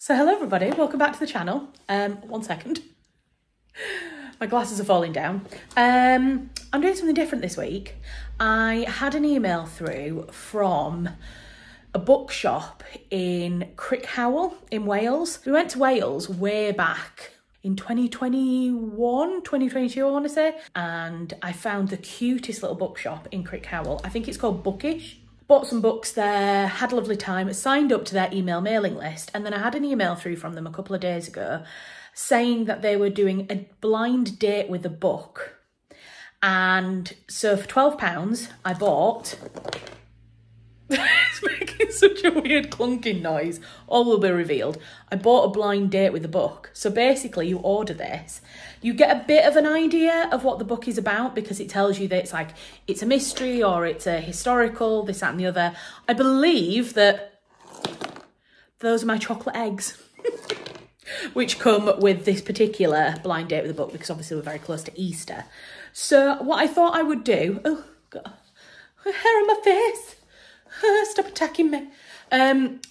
So hello everybody, welcome back to the channel. One second. My glasses are falling down. I'm doing something different this week. I had an email through from a bookshop in Crickhowell in Wales. We went to Wales way back in 2021, 2022 I want to say, and I found the cutest little bookshop in Crickhowell. I think it's called Bookish. Bought some books there, had a lovely time, signed up to their email mailing list, and then I had an email through from them a couple of days ago saying that they were doing a blind date with a book. And so for £12, I bought... It's making such a weird clunking noise. All will be revealed. I bought a blind date with a book. So basically you order this. You get a bit of an idea of what the book is about because it tells you that it's like, it's a mystery or it's a historical, this, that and the other. I believe that those are my chocolate eggs, which come with this particular blind date with a book because obviously we're very close to Easter. So what I thought I would do, oh God, hair on my face. Stop attacking me.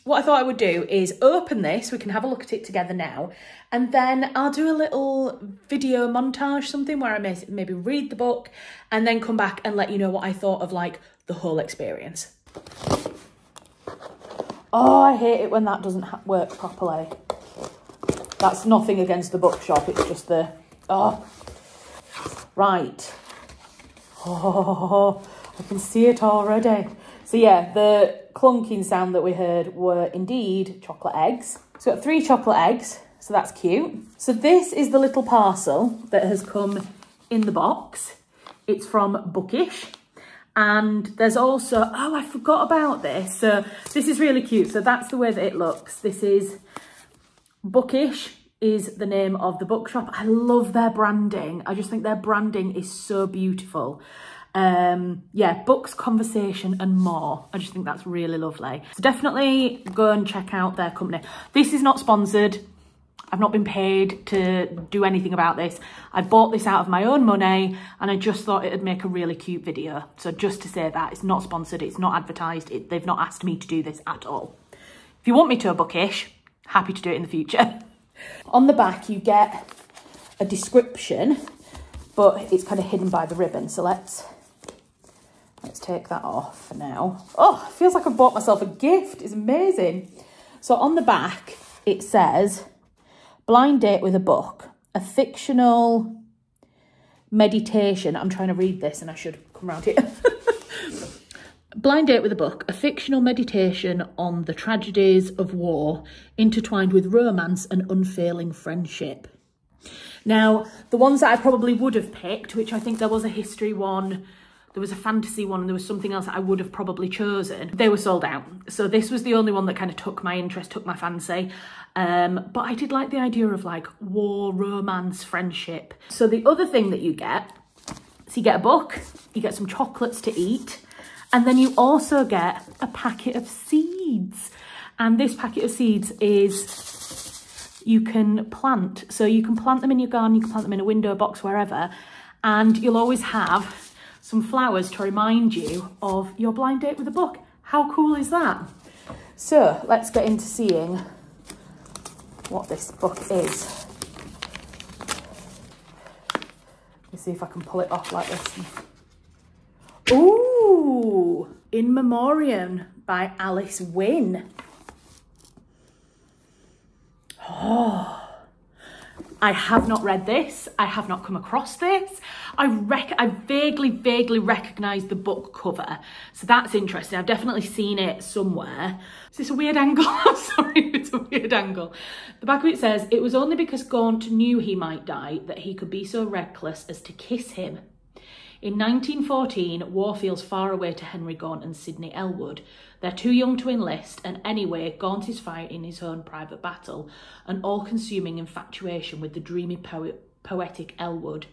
What I thought I would do is open this. We can have a look at it together now. And then I'll do a little video montage, something where I maybe read the book and then come back and let you know what I thought of like the whole experience. Oh, I hate it when that doesn't work properly. That's nothing against the bookshop. It's just the, oh, right. Oh, I can see it already. So yeah, the clunking sound that we heard were indeed chocolate eggs. So we've got 3 chocolate eggs, so that's cute. So this is the little parcel that has come in the box. It's from Bookish. And there's also, oh, I forgot about this. So this is really cute. So that's the way that it looks. This is Bookish is the name of the bookshop. I love their branding. I just think their branding is so beautiful. Yeah, books, conversation and more. I just think that's really lovely. So definitely go and check out their company. This is not sponsored. I've not been paid to do anything about this. I bought this out of my own money and I just thought it'd make a really cute video. So just to say that, it's not sponsored, it's not advertised, they've not asked me to do this at all. If you want me to a Bookish, happy to do it in the future. On the back you get a description, but it's kind of hidden by the ribbon. So let's take that off for now. Oh, it feels like I've bought myself a gift. It's amazing. So on the back, it says, blind date with a book, a fictional meditation. I'm trying to read this and I should come around here. Blind date with a book, a fictional meditation on the tragedies of war, intertwined with romance and unfailing friendship. Now, the ones that I probably would have picked, which I think there was a history one, there was a fantasy one and there was something else that I would have probably chosen. They were sold out. So this was the only one that kind of took my interest, took my fancy. But I did like the idea of like war, romance, friendship. So the other thing that you get, so you get a book, you get some chocolates to eat, and then you also get a packet of seeds. And this packet of seeds is, you can plant. So you can plant them in your garden, you can plant them in a window box, wherever. And you'll always have some flowers to remind you of your blind date with a book. How cool is that? So let's get into seeing what this book is. Let's see if I can pull it off like this. Ooh, In Memoriam by Alice Wynne. Oh, I have not read this. I have not come across this. I vaguely recognise the book cover. So that's interesting. I've definitely seen it somewhere. Is this a weird angle? I'm sorry, it's a weird angle. The back of it says, it was only because Gaunt knew he might die that he could be so reckless as to kiss him. In 1914, war feels far away to Henry Gaunt and Sidney Elwood. They're too young to enlist, and anyway, Gaunt is fighting his own private battle, an all-consuming infatuation with the dreamy poetic Elwood,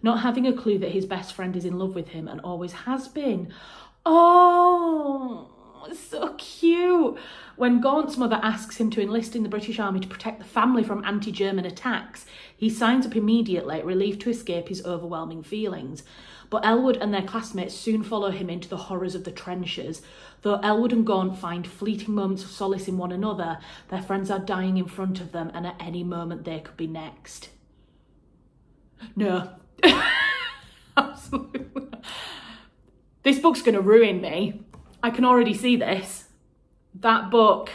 not having a clue that his best friend is in love with him and always has been. Oh, it's so cute. When Gaunt's mother asks him to enlist in the British Army to protect the family from anti-German attacks, he signs up immediately, relieved to escape his overwhelming feelings. But Elwood and their classmates soon follow him into the horrors of the trenches. Though Elwood and Gaunt find fleeting moments of solace in one another, their friends are dying in front of them, and at any moment they could be next. No. Absolutely. This book's going to ruin me. I can already see this. That book,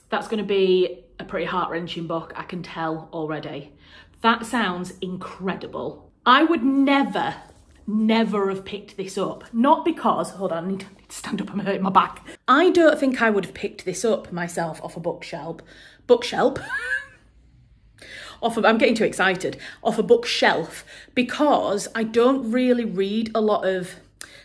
that's going to be a pretty heart-wrenching book, I can tell already. That sounds incredible. I would never have picked this up. Not because, hold on, I need to stand up, I'm hurting my back. I don't think I would have picked this up myself off a bookshelf. I'm getting too excited. Off a bookshelf, because I don't really read a lot of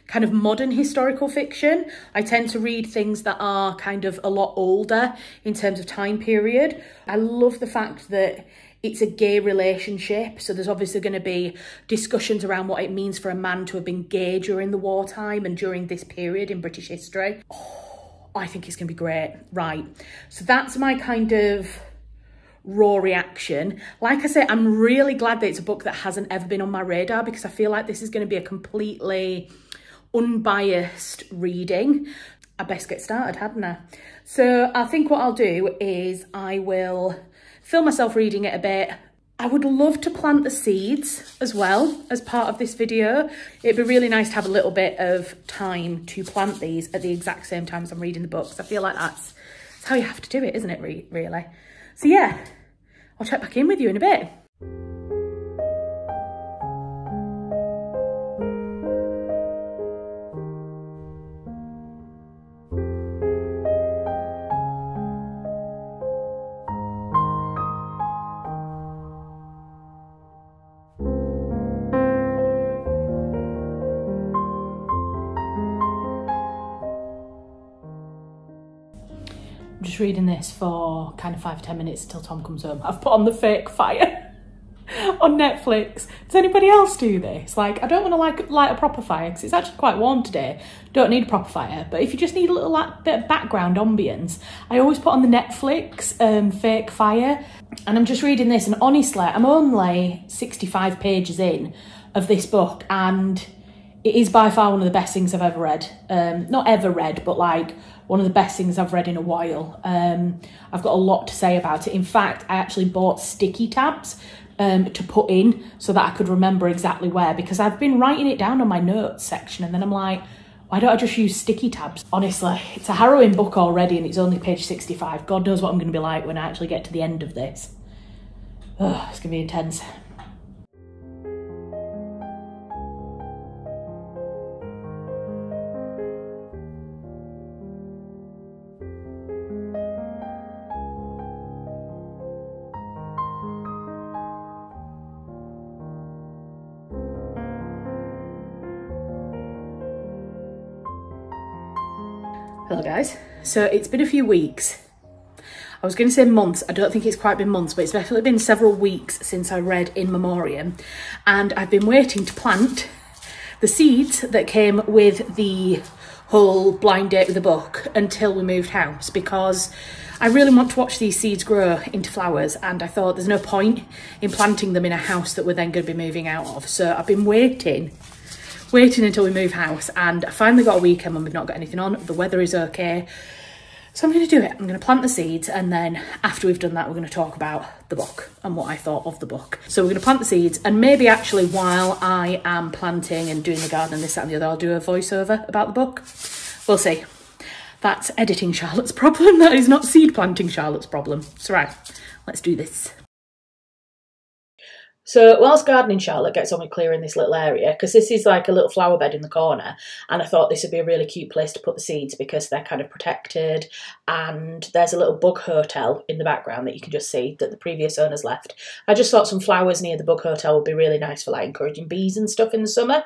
kind of modern historical fiction. I tend to read things that are kind of a lot older in terms of time period. I love the fact that it's a gay relationship, so there's obviously going to be discussions around what it means for a man to have been gay during the wartime and during this period in British history. Oh, I think it's going to be great. Right, so that's my kind of raw reaction. Like I say, I'm really glad that it's a book that hasn't ever been on my radar, because I feel like this is going to be a completely unbiased reading. I best get started, hadn't I? So I think what I'll do is I will film myself reading it a bit. I would love to plant the seeds as well as part of this video. It'd be really nice to have a little bit of time to plant these at the exact same time as I'm reading the books. I feel like that's how you have to do it, isn't it, really? So yeah, I'll check back in with you in a bit. I'm just reading this for kind of 5 or 10 minutes till Tom comes home. I've put on The Fake Fire on Netflix. Does anybody else do this? Like, I don't want to light a proper fire because it's actually quite warm today. Don't need a proper fire. But if you just need a little bit of background ambience, I always put on the Netflix Fake Fire. And I'm just reading this, and honestly, I'm only 65 pages in of this book, and it is by far one of the best things I've ever read. Not ever read, but like one of the best things I've read in a while. I've got a lot to say about it. In fact, I actually bought sticky tabs to put in so that I could remember exactly where, because I've been writing it down on my notes section, and then I'm like, why don't I just use sticky tabs? Honestly, it's a harrowing book already, and it's only page 65. God knows what I'm going to be like when I actually get to the end of this. Oh, it's going to be intense. Hello guys, so it's been a few weeks. I was going to say months, I don't think it's quite been months, but it's definitely been several weeks since I read In Memoriam, and I've been waiting to plant the seeds that came with the whole blind date with the book until we moved house, because I really want to watch these seeds grow into flowers, and I thought there's no point in planting them in a house that we're then going to be moving out of. So I've been waiting until we move house, and I finally got a weekend when we've not got anything on. The weather is okay, so I'm going to do it. I'm going to plant the seeds, and then after we've done that, we're going to talk about the book and what I thought of the book. So we're going to plant the seeds, and maybe actually while I am planting and doing the garden and this, that and the other, I'll do a voiceover about the book. We'll see. That's editing Charlotte's problem. That is not seed planting Charlotte's problem. So right, let's do this. So whilst gardening, Charlotte gets on with clearing this little area, because this is like a little flower bed in the corner, and I thought this would be a really cute place to put the seeds because they're kind of protected, and there's a little bug hotel in the background that you can just see that the previous owners left. I just thought some flowers near the bug hotel would be really nice for like encouraging bees and stuff in the summer.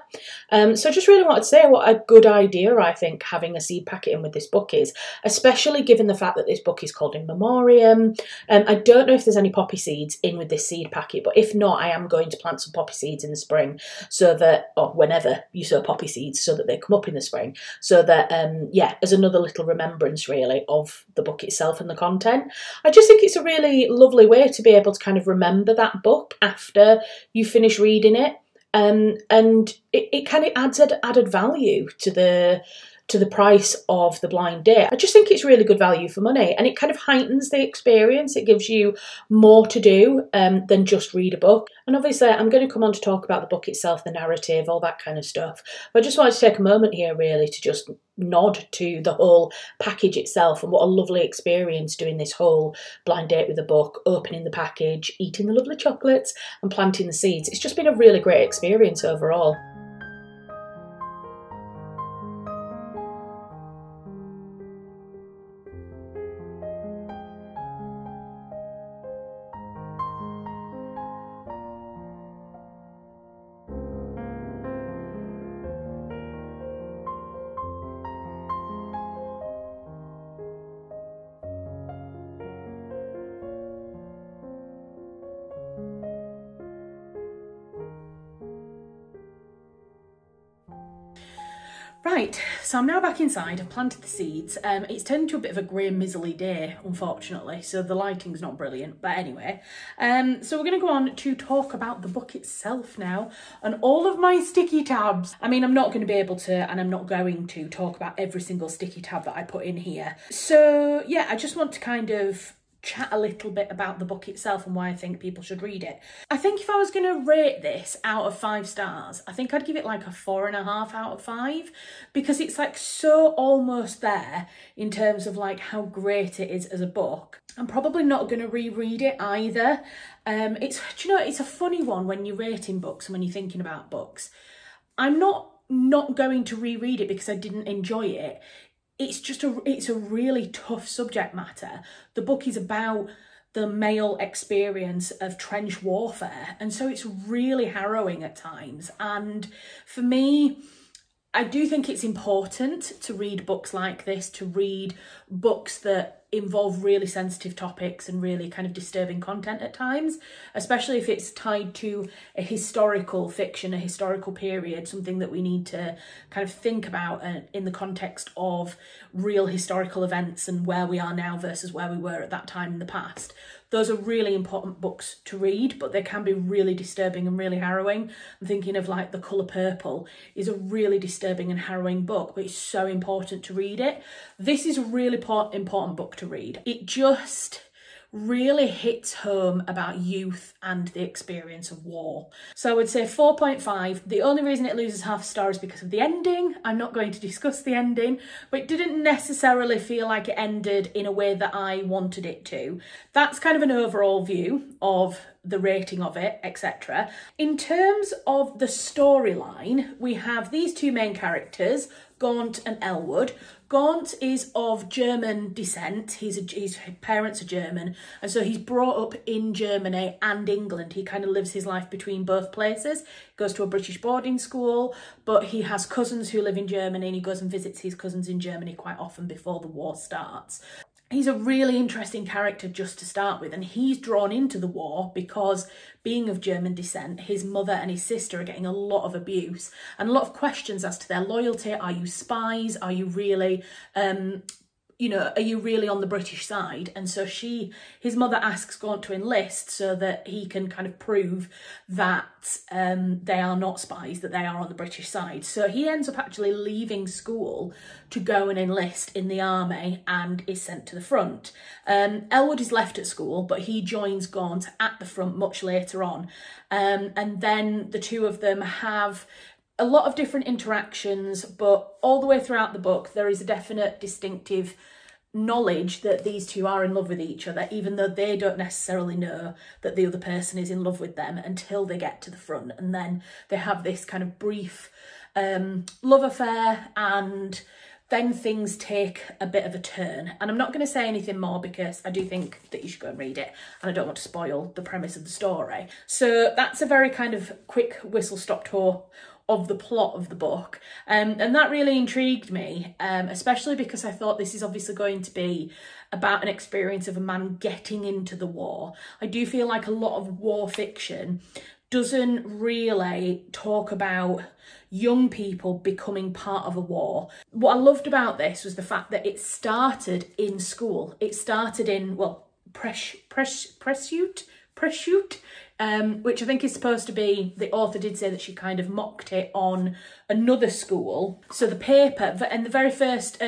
So I just really wanted to say what a good idea I think having a seed packet in with this book is, especially given the fact that this book is called In Memoriam. I don't know if there's any poppy seeds in with this seed packet, but if not, I am going to plant some poppy seeds in the spring, so that, or whenever you sow poppy seeds, so that they come up in the spring, so that, yeah, as another little remembrance really of the book itself and the content. I just think it's a really lovely way to be able to kind of remember that book after you finish reading it. And it kind of adds added value to the price of the blind date. I just think it's really good value for money, and it kind of heightens the experience. It gives you more to do than just read a book. And obviously I'm going to come on to talk about the book itself, the narrative, all that kind of stuff. But I just wanted to take a moment here really to just nod to the whole package itself, and what a lovely experience doing this whole blind date with a book, opening the package, eating the lovely chocolates and planting the seeds. It's just been a really great experience overall. Right, so I'm now back inside. I've planted the seeds. It's turned into a bit of a grey, miserly day, unfortunately, so the lighting's not brilliant, but anyway. So we're going to go on to talk about the book itself now, and all of my sticky tabs. I mean, I'm not going to be able to, and I'm not going to, talk about every single sticky tab that I put in here. So yeah, I just want to kind of chat a little bit about the book itself and why I think people should read it. I think if I was going to rate this out of 5 stars, I think I'd give it like a 4.5 out of 5, because it's like so almost there in terms of like how great it is as a book. I'm probably not going to reread it either. Do you know, it's a funny one when you're rating books and when you're thinking about books. I'm not going to reread it because I didn't enjoy it. It's a really tough subject matter. The book is about the male experience of trench warfare, and so it's really harrowing at times. And for me, I do think it's important to read books like this, to read books that involve really sensitive topics and really kind of disturbing content at times, especially if it's tied to a historical fiction, a historical period, something that we need to kind of think about in the context of real historical events and where we are now versus where we were at that time in the past. Those are really important books to read, but they can be really disturbing and really harrowing. I'm thinking of like The Colour Purple is a really disturbing and harrowing book, but it's so important to read it. This is a really important book to read. It just really hits home about youth and the experience of war. So I would say 4.5. The only reason it loses half a star is because of the ending. I'm not going to discuss the ending, but it didn't necessarily feel like it ended in a way that I wanted it to. That's kind of an overall view of the rating of it, etc. In terms of the storyline, we have these two main characters, Gaunt and Elwood. Gaunt is of German descent. His parents are German, and so he's brought up in Germany and England. He kind of lives his life between both places. Goes to a British boarding school, but he has cousins who live in Germany, and he goes and visits his cousins in Germany quite often before the war starts. He's a really interesting character just to start with, and he's drawn into the war because, being of German descent, his mother and his sister are getting a lot of abuse and a lot of questions as to their loyalty. Are you spies? Are you really, are you really on the British side? And so his mother asks Gaunt to enlist so that he can kind of prove that they are not spies, that they are on the British side. So he ends up actually leaving school to go and enlist in the army and is sent to the front. Elwood is left at school, but he joins Gaunt at the front much later on. And then the two of them have a lot of different interactions, but all the way throughout the book, there is a definite distinctive knowledge that these two are in love with each other, even though they don't necessarily know that the other person is in love with them until they get to the front. And then they have this kind of brief love affair, and then things take a bit of a turn. And I'm not going to say anything more because I do think that you should go and read it, and I don't want to spoil the premise of the story. So that's a very kind of quick whistle-stop tour of the plot of the book, and that really intrigued me, especially because I thought this is obviously going to be about an experience of a man getting into the war. I do feel like a lot of war fiction doesn't really talk about young people becoming part of a war. What I loved about this was the fact that it started in school. It started in, well, Prestute, which I think is supposed to be, the author did say that she kind of mocked it on another school. So the paper, and the very first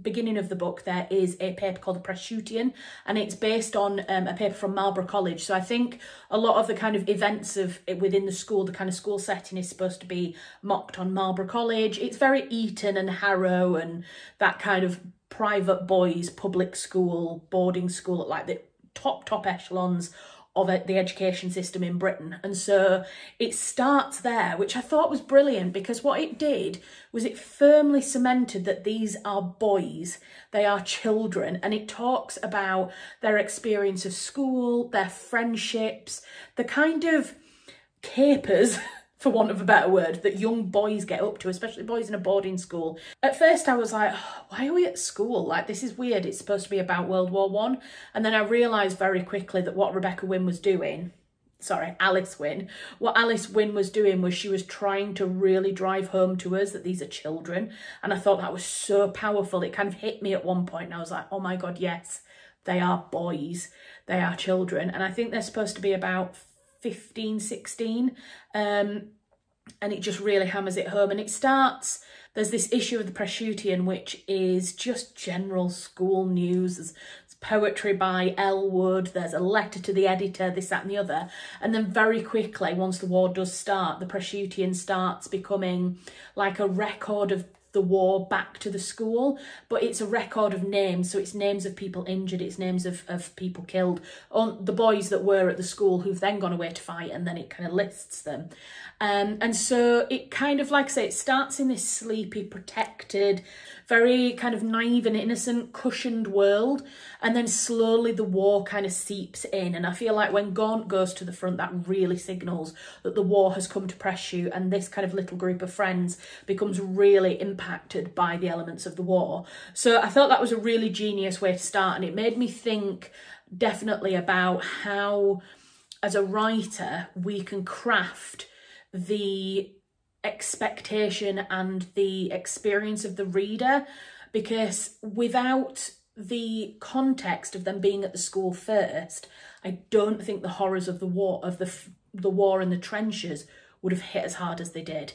beginning of the book, there is a paper called the Prestutian, and it's based on a paper from Marlborough College. So I think a lot of the kind of events of within the school, the kind of school setting is supposed to be mocked on Marlborough College. It's very Eton and Harrow and that kind of private boys, public school, boarding school, like the top echelons of the education system in Britain. And so it starts there, which I thought was brilliant, because what it did was it firmly cemented that these are boys, they are children, and it talks about their experience of school, their friendships, the kind of capers, for want of a better word, that young boys get up to, especially boys in a boarding school. At first I was like, oh, why are we at school? Like, this is weird. It's supposed to be about World War One. And then I realised very quickly that what Rebecca Wynne was doing, Alice Wynne, what Alice Wynne was doing was she was trying to really drive home to us that these are children. And I thought that was so powerful. It kind of hit me at one point and I was like, oh my God, yes, they are boys. They are children. And I think they're supposed to be about 15, 16, and it just really hammers it home. And it starts, there's this issue of the Prestutian, which is just general school news. There's poetry by Elwood, there's a letter to the editor, this, that and the other. And then very quickly, once the war does start, the Prestutian starts becoming like a record of the war back to the school, but it's a record of names. So it's names of people injured, it's names of people killed, on the boys that were at the school who've then gone away to fight, and then it kind of lists them. And so it kind of, like I say, it starts in this sleepy, protected, very kind of naive and innocent, cushioned world, and then slowly the war kind of seeps in. And I feel like when Gaunt goes to the front, that really signals that the war has come to Prestute, and this kind of little group of friends becomes really impacted by the elements of the war. So I thought that was a really genius way to start, and it made me think definitely about how, as a writer, we can craft the expectation and the experience of the reader, because without the context of them being at the school first, I don't think the horrors of the war, of the war in the trenches, would have hit as hard as they did.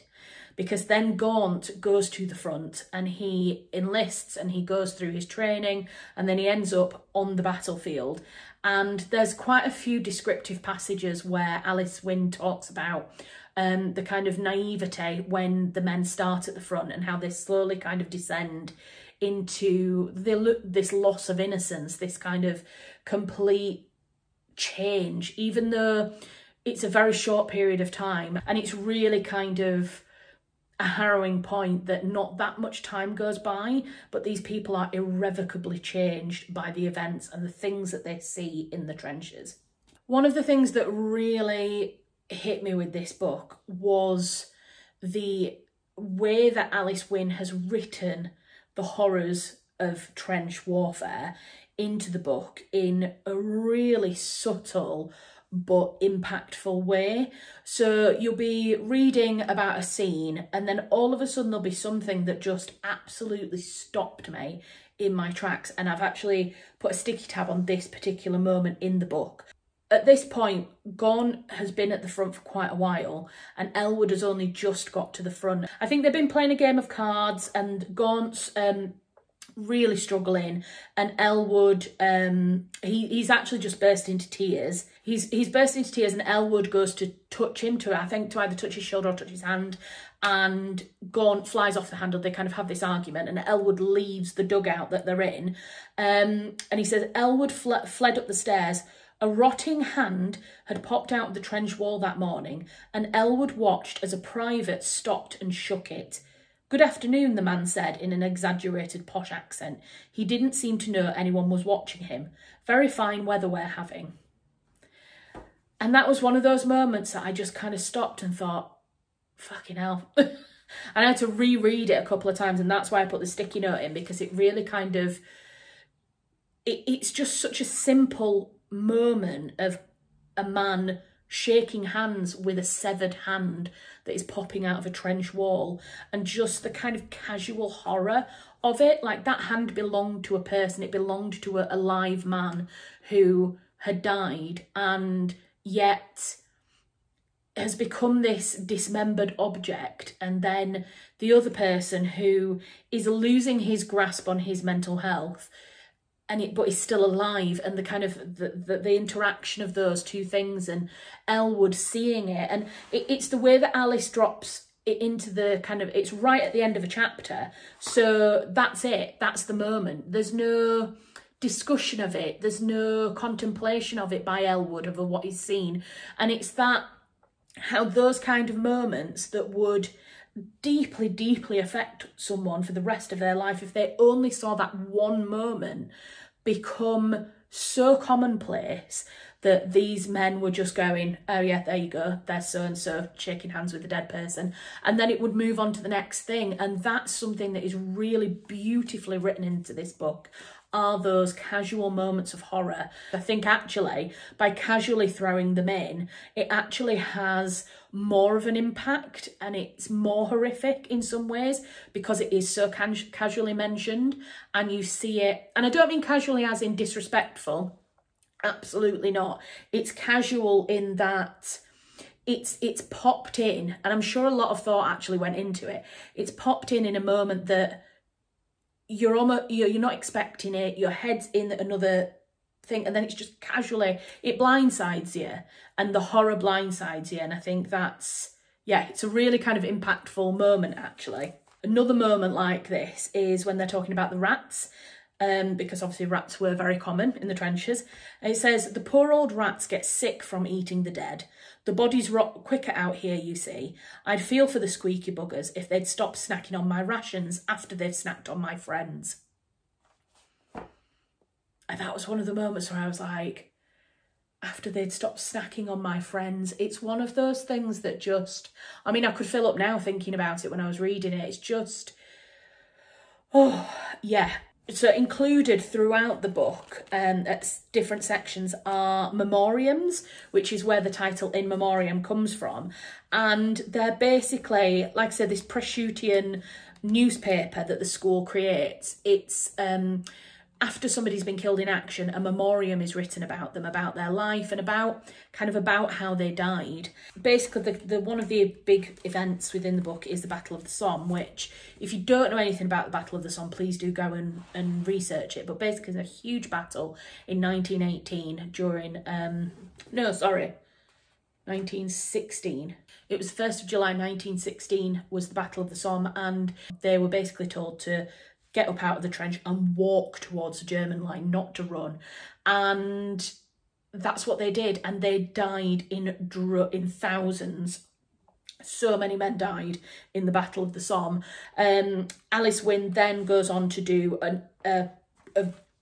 Because then Gaunt goes to the front and he enlists and he goes through his training, and then he ends up on the battlefield. And there's quite a few descriptive passages where Alice Wynne talks about the kind of naivete when the men start at the front, and how they slowly kind of descend into this loss of innocence, this kind of complete change, even though it's a very short period of time. And it's really kind of a harrowing point that not that much time goes by, but these people are irrevocably changed by the events and the things that they see in the trenches. One of the things that really hit me with this book was the way that Alice Wynne has written the horrors of trench warfare into the book in a really subtle but impactful way. So you'll be reading about a scene, and then all of a sudden there'll be something that just absolutely stopped me in my tracks, and I've actually put a sticky tab on this particular moment in the book. At this point, Gaunt has been at the front for quite a while, and Elwood has only just got to the front. I think they've been playing a game of cards, and Gaunt's really struggling, and Elwood, he's actually just burst into tears. He's burst into tears, and Elwood goes to touch him, to either touch his shoulder or touch his hand, and Gaunt flies off the handle. They kind of have this argument, and Elwood leaves the dugout that they're in, and he says, Elwood fled up the stairs. A rotting hand had popped out of the trench wall that morning, and Elwood watched as a private stopped and shook it. Good afternoon, the man said in an exaggerated posh accent. He didn't seem to know anyone was watching him. Very fine weather we're having. And that was one of those moments that I just kind of stopped and thought, fucking hell. And I had to reread it a couple of times, and that's why I put the sticky note in, because it really kind of, it's just such a simple moment of a man shaking hands with a severed hand that is popping out of a trench wall, and just the kind of casual horror of it. Like, that hand belonged to a person, it belonged to a live man who had died, and yet has become this dismembered object. And then the other person who is losing his grasp on his mental health, but is still alive, and the kind of the interaction of those two things, and Elwood seeing it, and it's the way that Alice drops it into the kind of, it's right at the end of a chapter, so that's it, that's the moment. There's no discussion of it, there's no contemplation of it by Elwood over what he's seen, and it's that, how those kind of moments that would deeply, deeply affect someone for the rest of their life, if they only saw that one moment, become so commonplace that these men were just going, oh yeah, there you go, there's so-and-so shaking hands with the dead person. And then it would move on to the next thing. And that's something that is really beautifully written into this book, are those casual moments of horror. I think actually by casually throwing them in, it actually has more of an impact, and it's more horrific in some ways because it is so casually mentioned, and you see it, and I don't mean casually as in disrespectful, absolutely not. It's casual in that it's popped in, and I'm sure a lot of thought actually went into it. It's popped in a moment that you're not expecting it, your head's in another thing, and then it's just casually, it blindsides you, and the horror blindsides you. And I think that's, yeah, it's a really kind of impactful moment actually. Another moment like this is when they're talking about the rats, because obviously rats were very common in the trenches. And it says, the poor old rats get sick from eating the dead. The bodies rot quicker out here, you see. I'd feel for the squeaky buggers if they'd stop snacking on my rations after they've snacked on my friends. And that was one of the moments where I was like, after they'd stopped snacking on my friends. It's one of those things that just, I mean, I could fill up now thinking about it when I was reading it. It's just, oh, yeah. So included throughout the book, at different sections, are memoriams, which is where the title In Memoriam comes from. And they're basically, like I said, this Presbyterian newspaper that the school creates. It's after somebody's been killed in action, a memoriam is written about them, about their life, and about how they died. Basically, the one of the big events within the book is the Battle of the Somme, which, if you don't know anything about the Battle of the Somme, please do go and research it. But basically, it's a huge battle in 1918 during, 1916. It was the 1st of July 1916 was the Battle of the Somme, and they were basically told to get up out of the trench and walk towards the German line, not to run. And that's what they did, and they died in thousands. So many men died in the Battle of the Somme. Alice Wynne then goes on to do a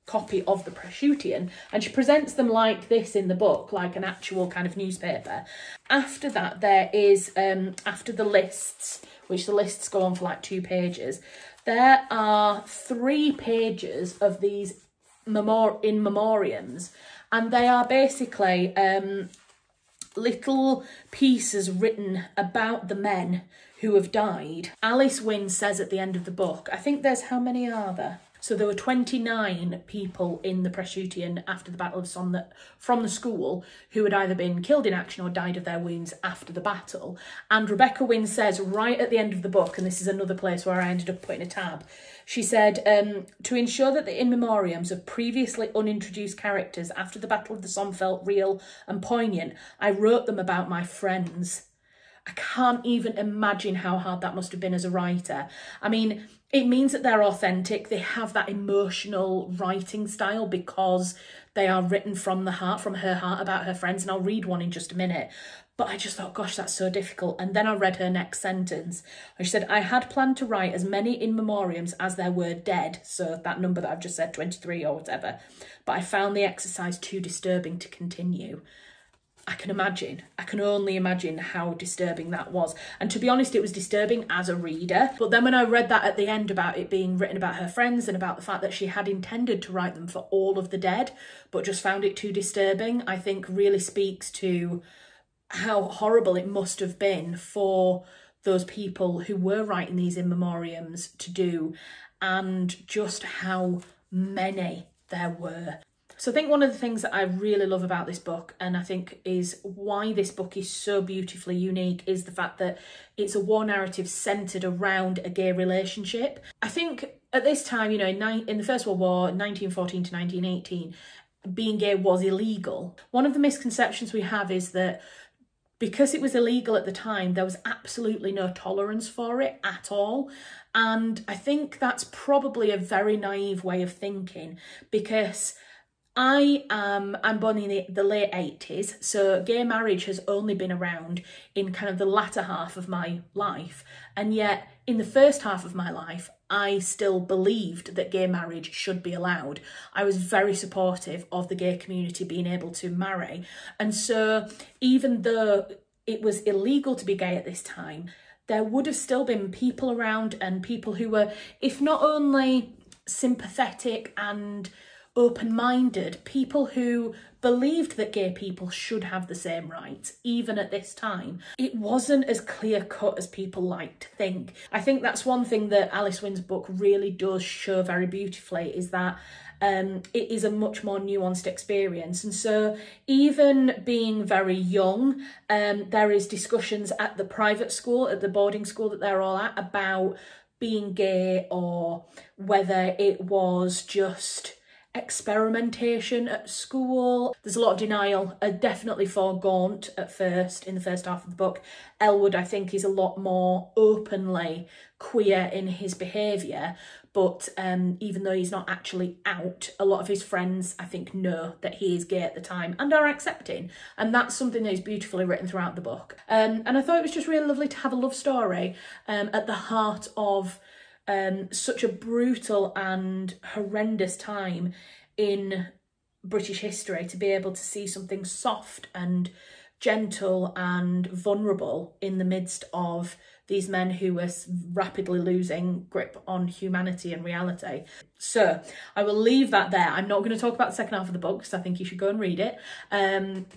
copy of the Presbyterian, and she presents them like this in the book, like an actual kind of newspaper. After that, there is, after the lists, which the lists go on for like 2 pages, there are 3 pages of these in memoriams, and they are basically little pieces written about the men who have died. Alice Wynne says at the end of the book, I think there's, how many are there? So there were 29 people in the Presbyterian after the Battle of Somme from the school who had either been killed in action or died of their wounds after the battle. And Rebecca Wynne says right at the end of the book, and this is another place where I ended up putting a tab, she said, to ensure that the in memoriams of previously unintroduced characters after the Battle of the Somme felt real and poignant, I wrote them about my friends. I can't even imagine how hard that must have been as a writer. I mean, it means that they're authentic. They have that emotional writing style because they are written from the heart, from her heart, about her friends. And I'll read one in just a minute. But I just thought, gosh, that's so difficult. And then I read her next sentence. And she said, I had planned to write as many in memoriams as there were dead. So that number that I've just said, 23 or whatever. But I found the exercise too disturbing to continue. I can only imagine how disturbing that was. And to be honest, it was disturbing as a reader. But then when I read that at the end about it being written about her friends and about the fact that she had intended to write them for all of the dead, but just found it too disturbing, I think really speaks to how horrible it must have been for those people who were writing these in memoriams to do, and just how many there were. So I think one of the things that I really love about this book, and I think is why this book is so beautifully unique, is the fact that it's a war narrative centred around a gay relationship. I think at this time, you know, in the First World War, 1914 to 1918, being gay was illegal. One of the misconceptions we have is that because it was illegal at the time, there was absolutely no tolerance for it at all. And I think that's probably a very naive way of thinking, because I'm born in the late 80s, so gay marriage has only been around in kind of the latter half of my life. And yet in the first half of my life, I still believed that gay marriage should be allowed. I was very supportive of the gay community being able to marry. And so even though it was illegal to be gay at this time, there would have still been people around, and people who were, if not only sympathetic and open-minded, people who believed that gay people should have the same rights, even at this time. It wasn't as clear-cut as people like to think. I think that's one thing that Alice Wynn's book really does show very beautifully, is that it is a much more nuanced experience. And so even being very young, there is discussions at the private school, at the boarding school that they're all at, about being gay, or whether it was just experimentation at school. There's a lot of denial, definitely for Gaunt at first, in the first half of the book. Elwood, I think, is a lot more openly queer in his behaviour, but even though he's not actually out, a lot of his friends, I think, know that he is gay at the time and are accepting. And that's something that is beautifully written throughout the book. And I thought it was just really lovely to have a love story at the heart of such a brutal and horrendous time in British history, to be able to see something soft and gentle and vulnerable in the midst of these men who were rapidly losing grip on humanity and reality. So I will leave that there. I'm not going to talk about the second half of the book, because I think you should go and read it.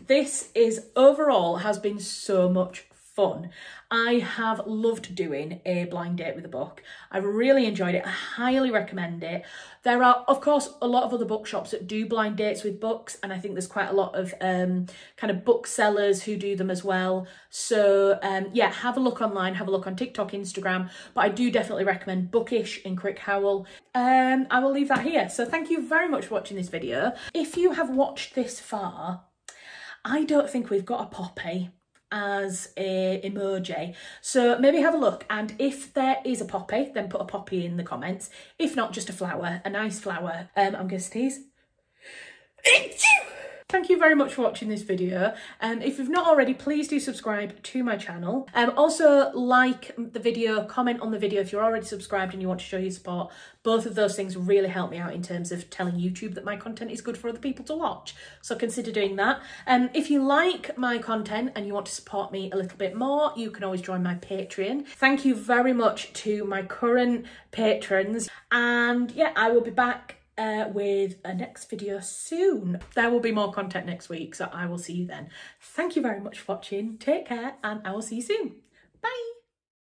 This is overall has been so much fun. I have loved doing a blind date with a book. I've really enjoyed it. I highly recommend it. There are, of course, a lot of other bookshops that do blind dates with books, and I think there's quite a lot of kind of booksellers who do them as well. So yeah, have a look online, have a look on TikTok, Instagram, but I do definitely recommend Bookish in Crickhowell. I will leave that here. So thank you very much for watching this video. If you have watched this far, I don't think we've got a poppy as a emoji, so maybe have a look, and if there is a poppy, then put a poppy in the comments. If not, just a flower, a nice flower. I'm gonna sneeze. Thank you very much for watching this video. If you've not already, please do subscribe to my channel. Also like the video, comment on the video if you're already subscribed and you want to show your support. Both of those things really help me out in terms of telling YouTube that my content is good for other people to watch. So consider doing that. If you like my content and you want to support me a little bit more, you can always join my Patreon. Thank you very much to my current patrons. And yeah, I will be back with a next video soon. There will be more content next week, so I will see you then. Thank you very much for watching. Take care, and I will see you soon. Bye.